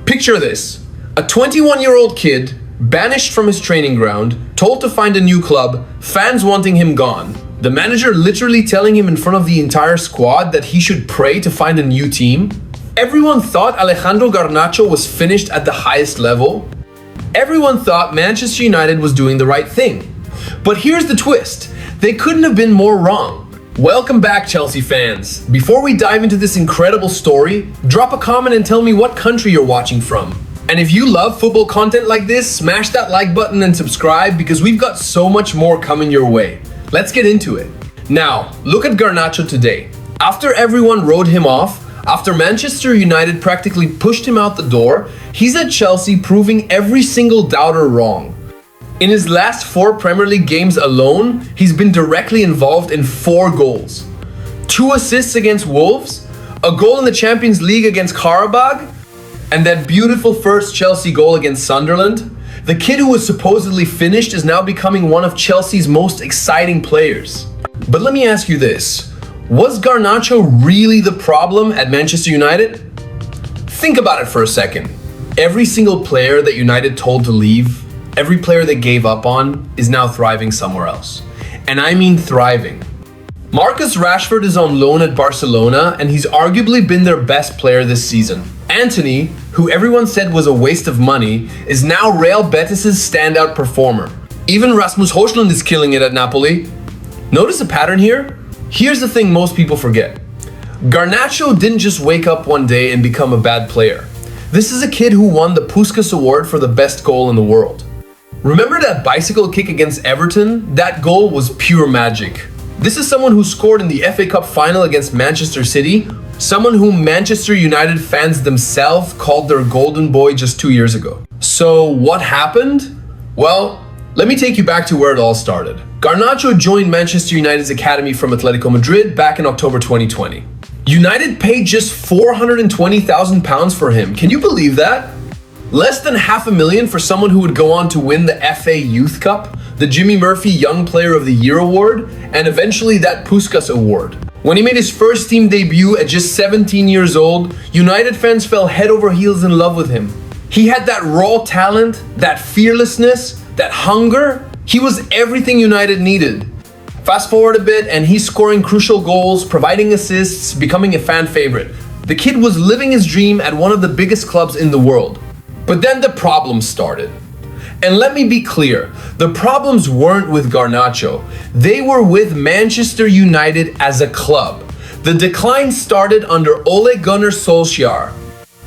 Picture this: a 21-year-old kid banished from his training ground, told to find a new club, fans wanting him gone. The manager literally telling him in front of the entire squad that he should pray to find a new team. Everyone thought Alejandro Garnacho was finished at the highest level. Everyone thought Manchester United was doing the right thing. But here's the twist: they couldn't have been more wrong. Welcome back, Chelsea fans. Before we dive into this incredible story, drop a comment and tell me what country you're watching from. And if you love football content like this, smash that like button and subscribe because we've got so much more coming your way. Let's get into it. Now, look at Garnacho today. After everyone wrote him off, after Manchester United practically pushed him out the door, he's at Chelsea proving every single doubter wrong. In his last 4 Premier League games alone, he's been directly involved in 4 goals. 2 assists against Wolves, a goal in the Champions League against Qarabag, and that beautiful first Chelsea goal against Sunderland. The kid who was supposedly finished is now becoming one of Chelsea's most exciting players. But let me ask you this: was Garnacho really the problem at Manchester United? Think about it for a second. Every single player that United told to leave, every player they gave up on, is now thriving somewhere else. And I mean thriving. Marcus Rashford is on loan at Barcelona, and he's arguably been their best player this season. Antony, who everyone said was a waste of money, is now Real Betis' standout performer. Even Rasmus Højlund is killing it at Napoli. Notice a pattern here? Here's the thing most people forget. Garnacho didn't just wake up one day and become a bad player. This is a kid who won the Puskás Award for the best goal in the world. Remember that bicycle kick against Everton? That goal was pure magic. This is someone who scored in the FA Cup final against Manchester City, someone whom Manchester United fans themselves called their golden boy just 2 years ago. So what happened? Well, let me take you back to where it all started. Garnacho joined Manchester United's academy from Atletico Madrid back in October 2020. United paid just £420,000 for him. Can you believe that? Less than $500,000 for someone who would go on to win the FA Youth Cup, the Jimmy Murphy Young Player of the Year award, and eventually that Puskás Award. When he made his first team debut at just 17 years old, United fans fell head over heels in love with him. He had that raw talent, that fearlessness, that hunger. He was everything United needed. Fast forward a bit and he's scoring crucial goals, providing assists, becoming a fan favorite. The kid was living his dream at one of the biggest clubs in the world. But then the problems started. And let me be clear, the problems weren't with Garnacho. They were with Manchester United as a club. The decline started under Ole Gunnar Solskjaer.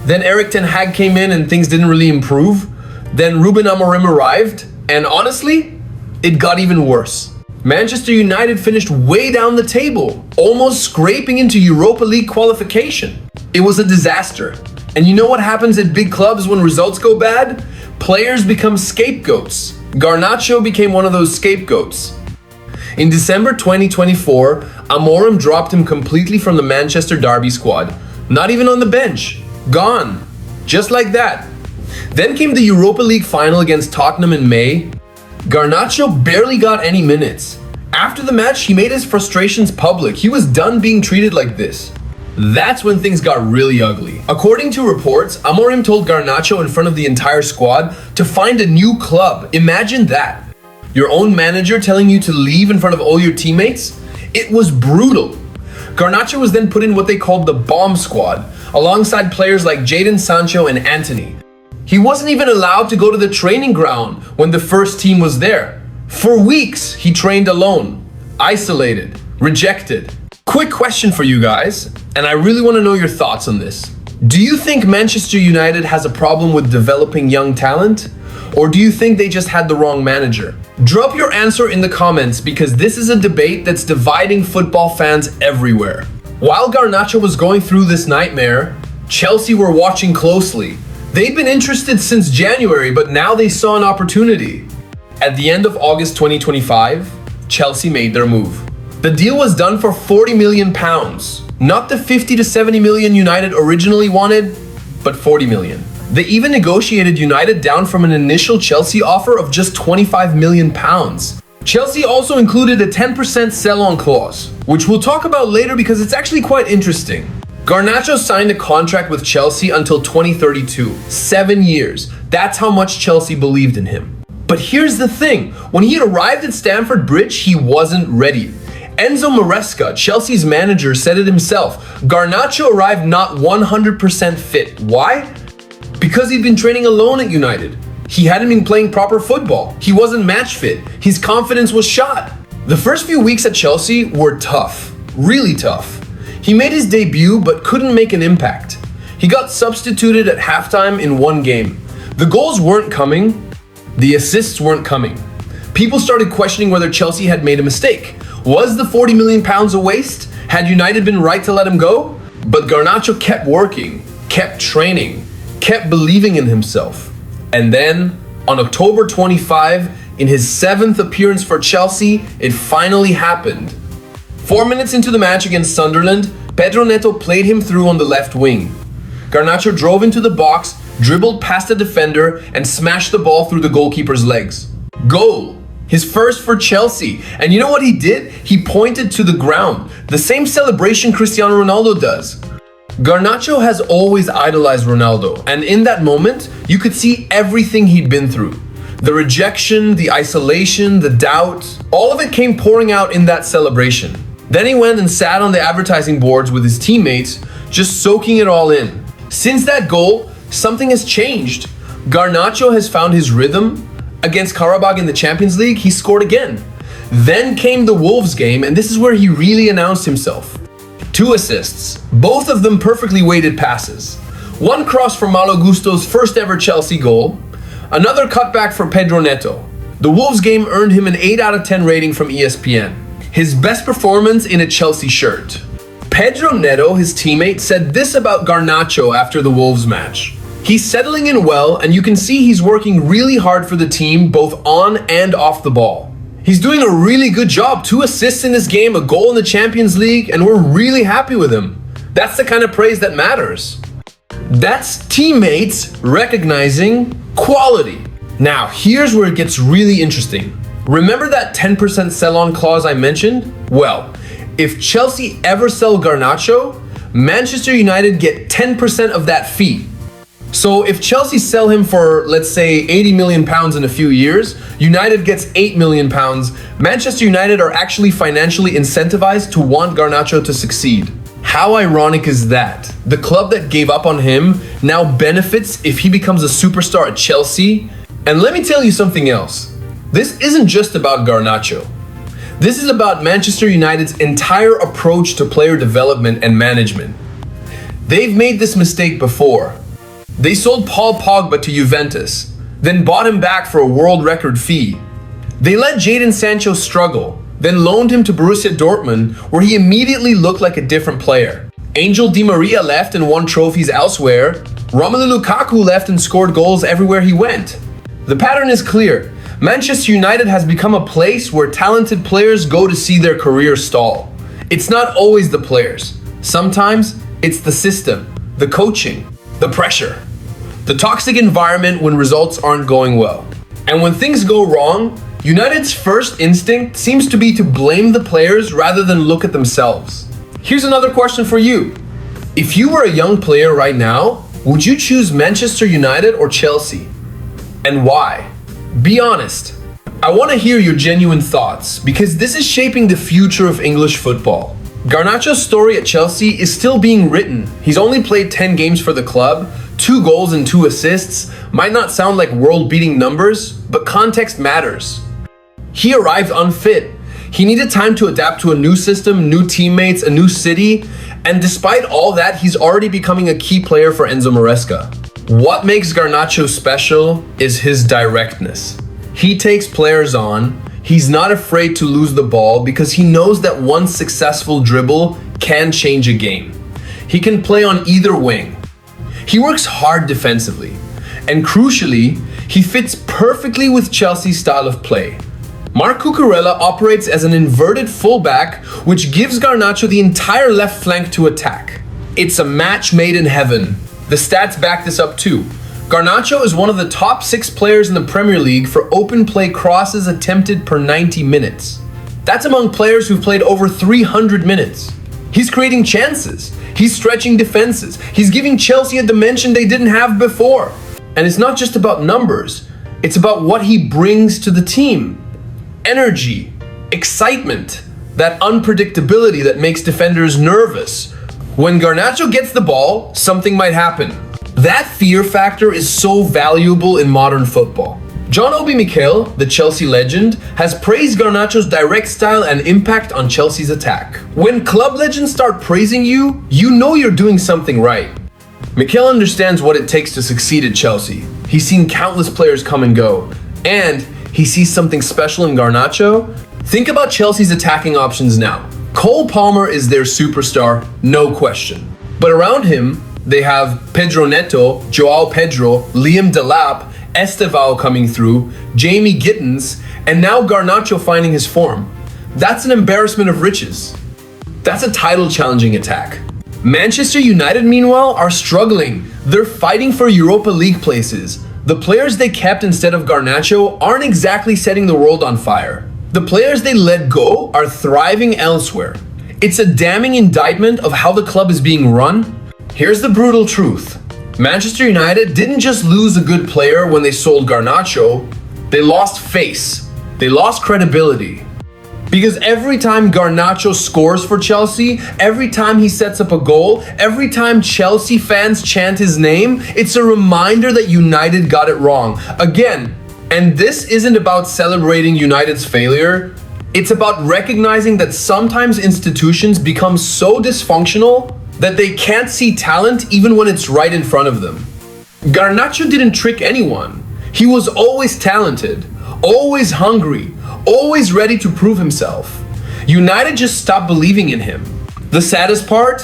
Then Erik ten Hag came in and things didn't really improve. Then Ruben Amorim arrived, and honestly, it got even worse. Manchester United finished way down the table, almost scraping into Europa League qualification. It was a disaster. And you know what happens at big clubs when results go bad? Players become scapegoats. Garnacho became one of those scapegoats. In December 2024, Amorim dropped him completely from the Manchester Derby squad. Not even on the bench. Gone. Just like that. Then came the Europa League final against Tottenham in May. Garnacho barely got any minutes. After the match, he made his frustrations public. He was done being treated like this. That's when things got really ugly. According to reports, Amorim told Garnacho in front of the entire squad to find a new club. Imagine that. Your own manager telling you to leave in front of all your teammates? It was brutal. Garnacho was then put in what they called the bomb squad, alongside players like Jadon Sancho and Antony. He wasn't even allowed to go to the training ground when the first team was there. For weeks, he trained alone, isolated, rejected. Quick question for you guys, and I really want to know your thoughts on this. Do you think Manchester United has a problem with developing young talent? Or do you think they just had the wrong manager? Drop your answer in the comments because this is a debate that's dividing football fans everywhere. While Garnacho was going through this nightmare, Chelsea were watching closely. They'd been interested since January, but now they saw an opportunity. At the end of August 2025, Chelsea made their move. The deal was done for £40 million. Not the 50 to 70 million United originally wanted, but 40 million. They even negotiated United down from an initial Chelsea offer of just £25 million. Chelsea also included a 10% sell-on clause, which we'll talk about later because it's actually quite interesting. Garnacho signed a contract with Chelsea until 2032. 7 years. That's how much Chelsea believed in him. But here's the thing. When he arrived at Stamford Bridge, he wasn't ready. Enzo Maresca, Chelsea's manager, said it himself. Garnacho arrived not 100% fit. Why? Because he'd been training alone at United. He hadn't been playing proper football. He wasn't match fit. His confidence was shot. The first few weeks at Chelsea were tough. Really tough. He made his debut but couldn't make an impact. He got substituted at halftime in one game. The goals weren't coming. The assists weren't coming. People started questioning whether Chelsea had made a mistake. Was the £40 million a waste? Had United been right to let him go? But Garnacho kept working, kept training, kept believing in himself. And then, on October 25, in his 7th appearance for Chelsea, it finally happened. 4 minutes into the match against Sunderland, Pedro Neto played him through on the left wing. Garnacho drove into the box, dribbled past the defender, and smashed the ball through the goalkeeper's legs. Goal! His first for Chelsea. And you know what he did? He pointed to the ground. The same celebration Cristiano Ronaldo does. Garnacho has always idolized Ronaldo, and in that moment, you could see everything he'd been through. The rejection, the isolation, the doubt, all of it came pouring out in that celebration. Then he went and sat on the advertising boards with his teammates, just soaking it all in. Since that goal, something has changed. Garnacho has found his rhythm. Against Karabakh in the Champions League, he scored again. Then came the Wolves game, and this is where he really announced himself. 2 assists, both of them perfectly weighted passes. One cross for Malo Gusto's first ever Chelsea goal, another cutback for Pedro Neto. The Wolves game earned him an 8 out of 10 rating from ESPN. His best performance in a Chelsea shirt. Pedro Neto, his teammate, said this about Garnacho after the Wolves match. He's settling in well, and you can see he's working really hard for the team, both on and off the ball. He's doing a really good job. 2 assists in this game, a goal in the Champions League, and we're really happy with him. That's the kind of praise that matters. That's teammates recognizing quality. Now, here's where it gets really interesting. Remember that 10% sell-on clause I mentioned? Well, if Chelsea ever sell Garnacho, Manchester United get 10% of that fee. So if Chelsea sell him for, let's say, £80 million in a few years, United gets £8 million. Manchester United are actually financially incentivized to want Garnacho to succeed. How ironic is that? The club that gave up on him now benefits if he becomes a superstar at Chelsea. And let me tell you something else. This isn't just about Garnacho. This is about Manchester United's entire approach to player development and management. They've made this mistake before. They sold Paul Pogba to Juventus, then bought him back for a world record fee. They let Jadon Sancho struggle, then loaned him to Borussia Dortmund, where he immediately looked like a different player. Angel Di Maria left and won trophies elsewhere. Romelu Lukaku left and scored goals everywhere he went. The pattern is clear. Manchester United has become a place where talented players go to see their career stall. It's not always the players. Sometimes it's the system, the coaching, the pressure, the toxic environment when results aren't going well. And when things go wrong, United's first instinct seems to be to blame the players rather than look at themselves. Here's another question for you. If you were a young player right now, would you choose Manchester United or Chelsea? And why? Be honest. I want to hear your genuine thoughts because this is shaping the future of English football. Garnacho's story at Chelsea is still being written. He's only played 10 games for the club, 2 goals and 2 assists. Might not sound like world-beating numbers, but context matters. He arrived unfit. He needed time to adapt to a new system, new teammates, a new city, and despite all that, he's already becoming a key player for Enzo Maresca. What makes Garnacho special is his directness. He takes players on. He's not afraid to lose the ball because he knows that one successful dribble can change a game. He can play on either wing. He works hard defensively. And crucially, he fits perfectly with Chelsea's style of play. Marc Cucurella operates as an inverted fullback, which gives Garnacho the entire left flank to attack. It's a match made in heaven. The stats back this up too. Garnacho is one of the top 6 players in the Premier League for open play crosses attempted per 90 minutes. That's among players who've played over 300 minutes. He's creating chances. He's stretching defenses. He's giving Chelsea a dimension they didn't have before. And it's not just about numbers. It's about what he brings to the team. Energy, excitement, that unpredictability that makes defenders nervous. When Garnacho gets the ball, something might happen. That fear factor is so valuable in modern football. John Obi Mikel, the Chelsea legend, has praised Garnacho's direct style and impact on Chelsea's attack. When club legends start praising you, you know you're doing something right. Mikel understands what it takes to succeed at Chelsea. He's seen countless players come and go, and he sees something special in Garnacho. Think about Chelsea's attacking options now. Cole Palmer is their superstar, no question. But around him, they have Pedro Neto, Joao Pedro, Liam Delap, Estevao coming through, Jamie Gittins, and now Garnacho finding his form. That's an embarrassment of riches. That's a title-challenging attack. Manchester United, meanwhile, are struggling. They're fighting for Europa League places. The players they kept instead of Garnacho aren't exactly setting the world on fire. The players they let go are thriving elsewhere. It's a damning indictment of how the club is being run. Here's the brutal truth. Manchester United didn't just lose a good player when they sold Garnacho, they lost face. They lost credibility. Because every time Garnacho scores for Chelsea, every time he sets up a goal, every time Chelsea fans chant his name, it's a reminder that United got it wrong. Again, and this isn't about celebrating United's failure, it's about recognizing that sometimes institutions become so dysfunctional that they can't see talent even when it's right in front of them. Garnacho didn't trick anyone. He was always talented, always hungry, always ready to prove himself. United just stopped believing in him. The saddest part?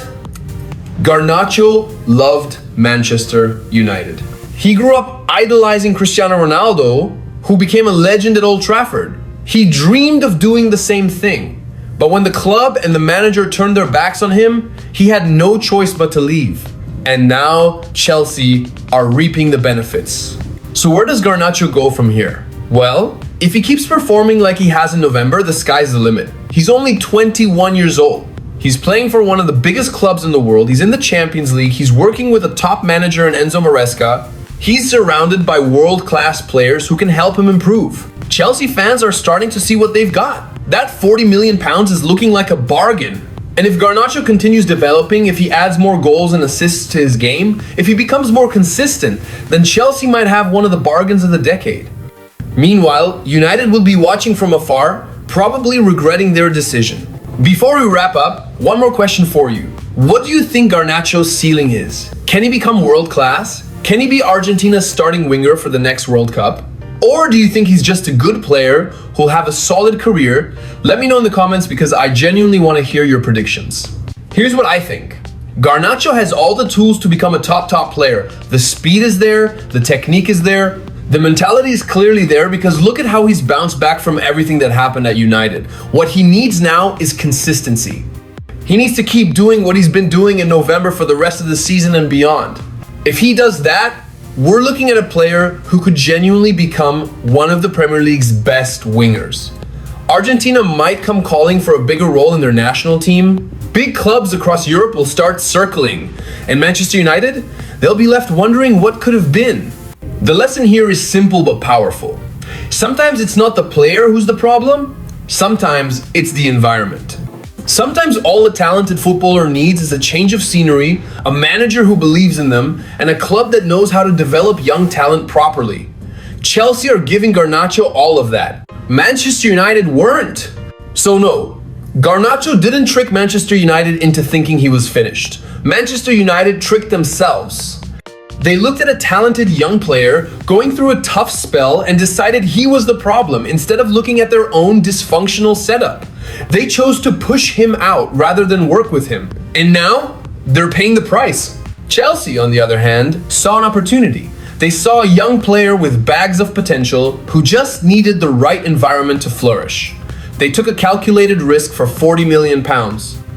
Garnacho loved Manchester United. He grew up idolizing Cristiano Ronaldo, who became a legend at Old Trafford. He dreamed of doing the same thing. But when the club and the manager turned their backs on him, he had no choice but to leave. And now Chelsea are reaping the benefits. So where does Garnacho go from here? Well, if he keeps performing like he has in November, the sky's the limit. He's only 21 years old. He's playing for one of the biggest clubs in the world. He's in the Champions League. He's working with a top manager in Enzo Maresca. He's surrounded by world-class players who can help him improve. Chelsea fans are starting to see what they've got. That £40 million is looking like a bargain. And if Garnacho continues developing, if he adds more goals and assists to his game, if he becomes more consistent, then Chelsea might have one of the bargains of the decade. Meanwhile, United will be watching from afar, probably regretting their decision. Before we wrap up, one more question for you. What do you think Garnacho's ceiling is? Can he become world class? Can he be Argentina's starting winger for the next World Cup? Or do you think he's just a good player who'll have a solid career? Let me know in the comments because I genuinely want to hear your predictions. Here's what I think. Garnacho has all the tools to become a top player. The speed is there, the technique is there, the mentality is clearly there because look at how he's bounced back from everything that happened at United. What he needs now is consistency. He needs to keep doing what he's been doing in November for the rest of the season and beyond. If he does that, we're looking at a player who could genuinely become one of the Premier League's best wingers. Argentina might come calling for a bigger role in their national team. Big clubs across Europe will start circling. And Manchester United, they'll be left wondering what could have been. The lesson here is simple but powerful. Sometimes it's not the player who's the problem. Sometimes it's the environment. Sometimes all a talented footballer needs is a change of scenery, a manager who believes in them, and a club that knows how to develop young talent properly. Chelsea are giving Garnacho all of that. Manchester United weren't. So no, Garnacho didn't trick Manchester United into thinking he was finished. Manchester United tricked themselves. They looked at a talented young player going through a tough spell and decided he was the problem instead of looking at their own dysfunctional setup. They chose to push him out rather than work with him. And now, they're paying the price. Chelsea, on the other hand, saw an opportunity. They saw a young player with bags of potential who just needed the right environment to flourish. They took a calculated risk for £40 million.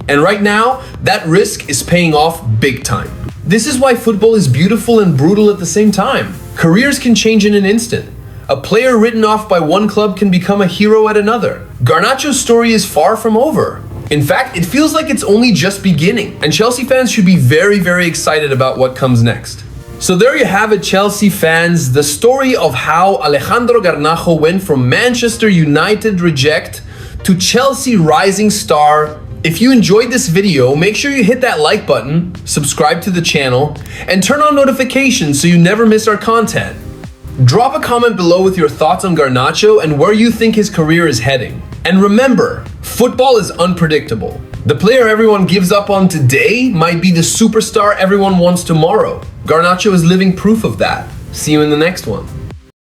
And right now, that risk is paying off big time. This is why football is beautiful and brutal at the same time. Careers can change in an instant. A player written off by one club can become a hero at another. Garnacho's story is far from over. In fact, it feels like it's only just beginning, and Chelsea fans should be very, very excited about what comes next. So there you have it, Chelsea fans, the story of how Alejandro Garnacho went from Manchester United reject to Chelsea rising star. If you enjoyed this video, make sure you hit that like button, subscribe to the channel, and turn on notifications so you never miss our content. Drop a comment below with your thoughts on Garnacho and where you think his career is heading. And remember, football is unpredictable. The player everyone gives up on today might be the superstar everyone wants tomorrow. Garnacho is living proof of that. See you in the next one.